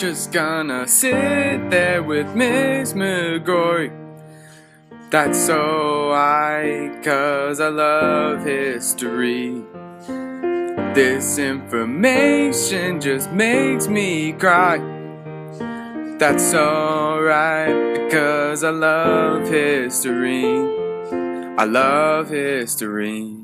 Just gonna sit there with Miss McBriar. That's so cause I love history. This information just makes me cry. That's alright, because I love history. I love history.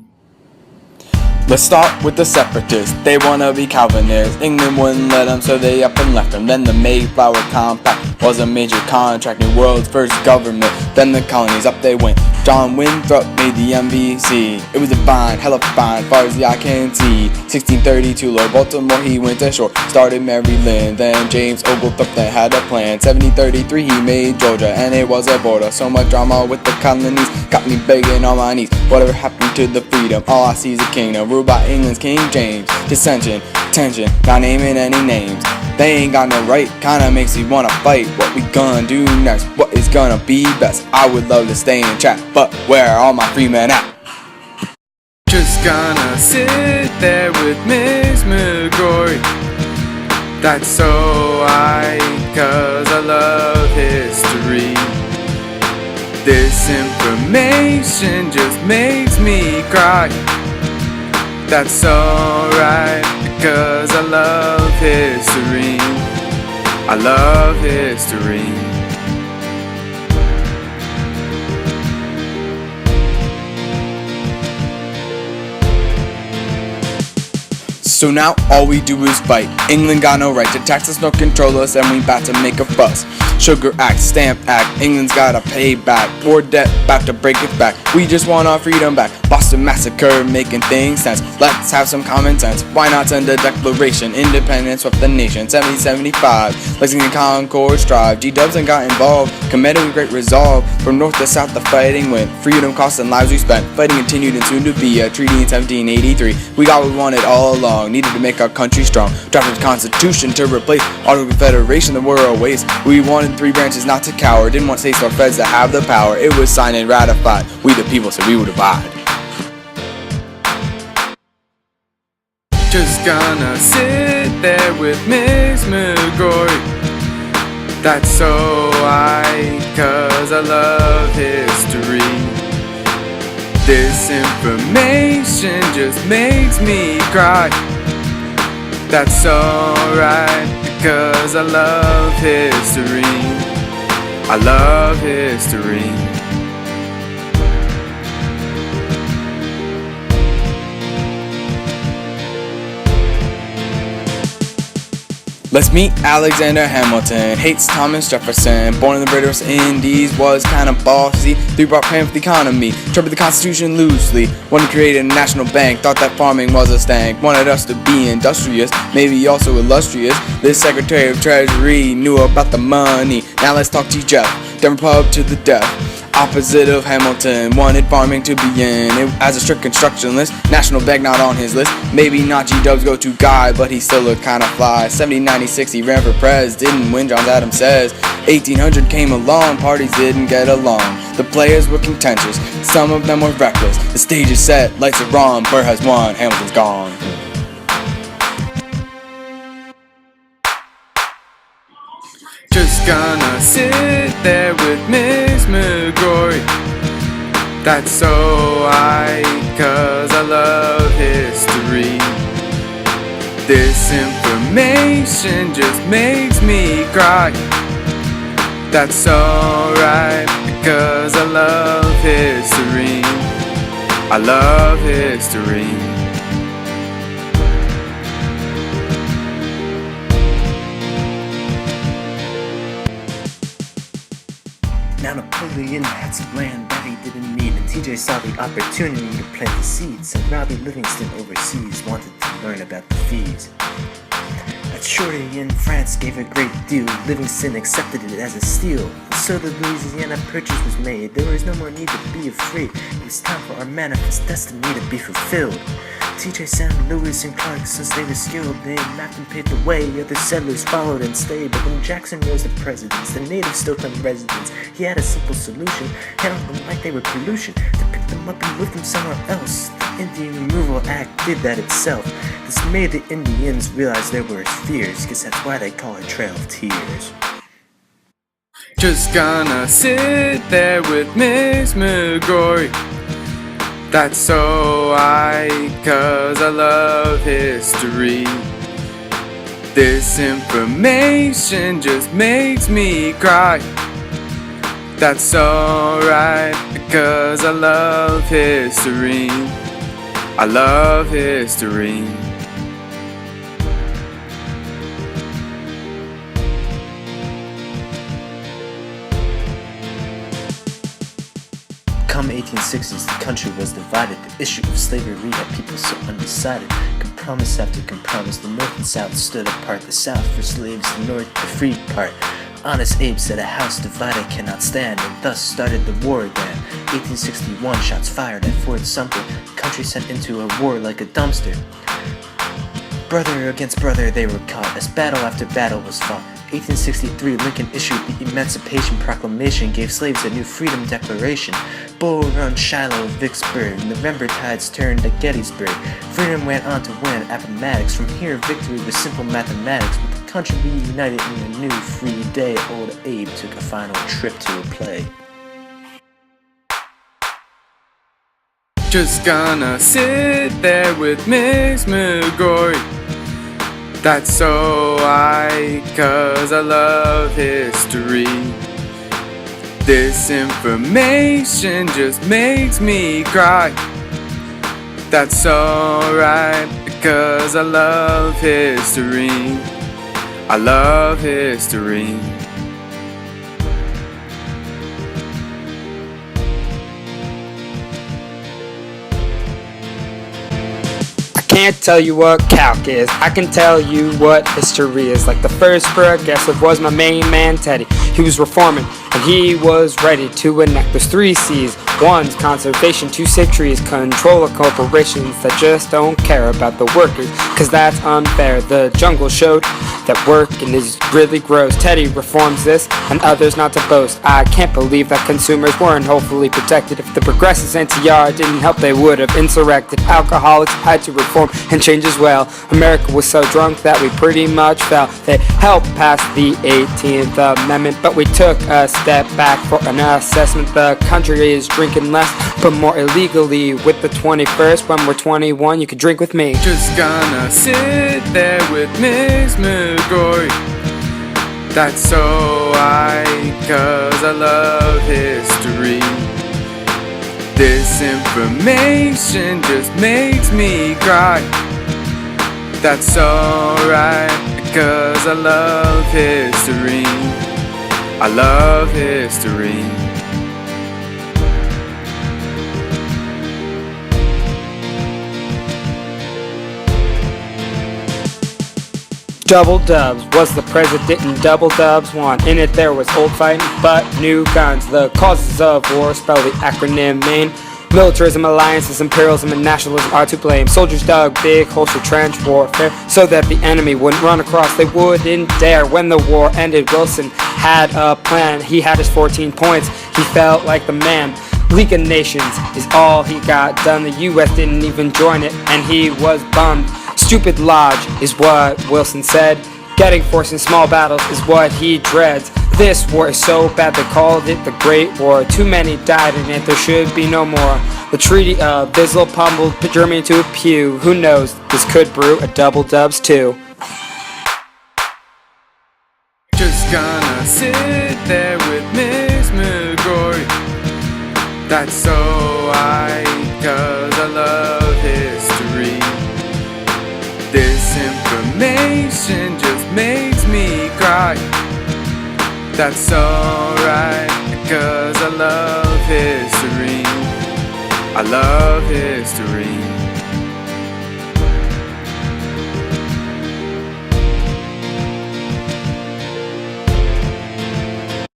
Let's start with the separatists. They wanna be Calvinists. England wouldn't let them, so they up and left them. Then the Mayflower Compact was a major contract, new world's first government. Then the colonies, up they went. John Winthrop made the MVC. It was a bind, hella fine, far as the eye can see. 1632, Lord Baltimore, he went ashore. Started Maryland, then James Oglethorpe then had a plan. 1733, he made Georgia, and it was a border. So much drama with the colonies, got me begging on my knees. Whatever happened to the freedom? All I see is a kingdom ruled by England's King James. Dissension, tension, not naming any names. They ain't got no right, kinda makes me wanna fight. What we gonna do next? What is gonna be best? I would love to stay and chat, but where are all my free men at? Just gonna sit there with Miss McBriar. That's so cause I love history. This information just makes me cry. That's alright, because I love history. I love history. So now all we do is fight. England got no right to tax us nor control us, and we bout to make a fuss. Sugar Act, Stamp Act, England's gotta pay back. War debt, bout to break it back. We just want our freedom back. Boston Massacre, making things sense. Let's have some common sense. Why not send a declaration? Independence swept the nation. 1775, Lexington Concord strive. G-dubs and got involved, committed with great resolve. From north to south the fighting went. Freedom cost and lives we spent. Fighting continued and soon to be a treaty in 1783. We got what we wanted all along. Needed to make our country strong. Drafted the Constitution to replace auto confederation that were a waste. We wanted three branches, not to cower. Didn't want states or feds to have the power. It was signed and ratified. We the people said we would abide. Just gonna sit there with Miss McBriar. That's so cause I love history. This information just makes me cry. That's alright, because I love history. I love history. Let's meet Alexander Hamilton. Hates Thomas Jefferson. Born in the British Indies, was kind of bossy. Three-part plan for the economy. Interpreted the Constitution loosely. Wanted to create a national bank. Thought that farming was a stank. Wanted us to be industrious, maybe also illustrious. This Secretary of Treasury knew about the money. Now let's talk to Jeff. Denver pub to the death. Opposite of Hamilton, wanted farming to begin. As a strict constructionist, national bank not on his list. Maybe not G-Dub's go-to guy, but he still looked kinda fly. 1796 he ran for pres, didn't win, John Adams says. 1800 came along, parties didn't get along. The players were contentious, some of them were reckless. The stage is set, lights are on, Burr has won, Hamilton's gone. Just gonna sit there with Miss McBriar. That's so cause I love history. This information just makes me cry. That's alright, because I love history. I love history. Now Napoleon had some land that he didn't need, and TJ saw the opportunity to plant the seeds. And Robbie Livingston overseas wanted to learn about the fees. At Shorty in France gave a great deal. Livingston accepted it as a steal. And so the Louisiana Purchase was made. There was no more need to be afraid. It was time for our manifest destiny to be fulfilled. TJ, Sam, Lewis, and Clark, since they were skilled, they mapped and paved the way. Other settlers followed and stayed. But when Jackson rose to presidents, the natives still claimed residence. He had a simple solution: handle them like they were pollution, to pick them up and move them somewhere else. Indian Removal Act did that itself. This made the Indians realize their worst fears, guess that's why they call it Trail of Tears. Just gonna sit there with Miss McBriar. That's so cause I love history. This information just makes me cry. That's alright, because I love history. I love history. Come 1860s, the country was divided. The issue of slavery had people so undecided. Compromise after compromise, the North and South stood apart. The South for slaves, the North the free part. Honest Abe said a house divided cannot stand, and thus started the war again. 1861, shots fired at Fort Sumter. Country sent into a war like a dumpster. Brother against brother they were caught, as battle after battle was fought. 1863, Lincoln issued the Emancipation Proclamation, gave slaves a new freedom declaration. Bull Run, Shiloh, Vicksburg, November tides turned to Gettysburg. Freedom went on to win Appomattox. From here, victory was simple mathematics. With the country reunited in a new free day, old Abe took a final trip to a play. Just gonna sit there with Miss McBriar. That's so cause I love history. This information just makes me cry. That's alright, because I love history. I love history. Can't tell you what calc is, I can tell you what history is. Like the first progressive was my main man Teddy. He was reforming and he was ready to enact those 3 C's. 1's conservation, 2 save trees, control of corporations that just don't care about the workers, cause that's unfair. The jungle showed that working is really gross. Teddy reforms this and others not to boast. I can't believe that consumers weren't hopefully protected. If the progressives NTR didn't help, they would have insurrected. Alcoholics had to reform and change as well. America was so drunk that we pretty much fell. They helped pass the 18th Amendment, but we took a step back for an assessment. The country is drinking less, but more illegally. With the 21st, when we're 21, you can drink with me. Just gonna sit there with Miss McBriar. That's so cause I love history. This information just makes me cry. That's alright, because I love history. I love history. Double Dubs was the president and Double Dubs won. In it there was old fighting but new guns. The causes of war spell the acronym MAIN. Militarism, alliances, imperialism, and nationalism are to blame. Soldiers dug big holes for trench warfare so that the enemy wouldn't run across, they wouldn't dare. When the war ended, Wilson had a plan. He had his 14 points, he felt like the man. League of Nations is all he got done. The US didn't even join it and he was bummed. Stupid lodge is what Wilson said. Getting forced in small battles is what he dreads. This war is so bad they called it the Great War. Too many died in it, there should be no more. The Treaty of Bismarck pummeled Germany to a pew. Who knows, this could brew a Double Dubs too. Just gonna sit there with Miss McBriar. That's so cause I love history. This information just makes me cry. That's alright, because I love history. I love history.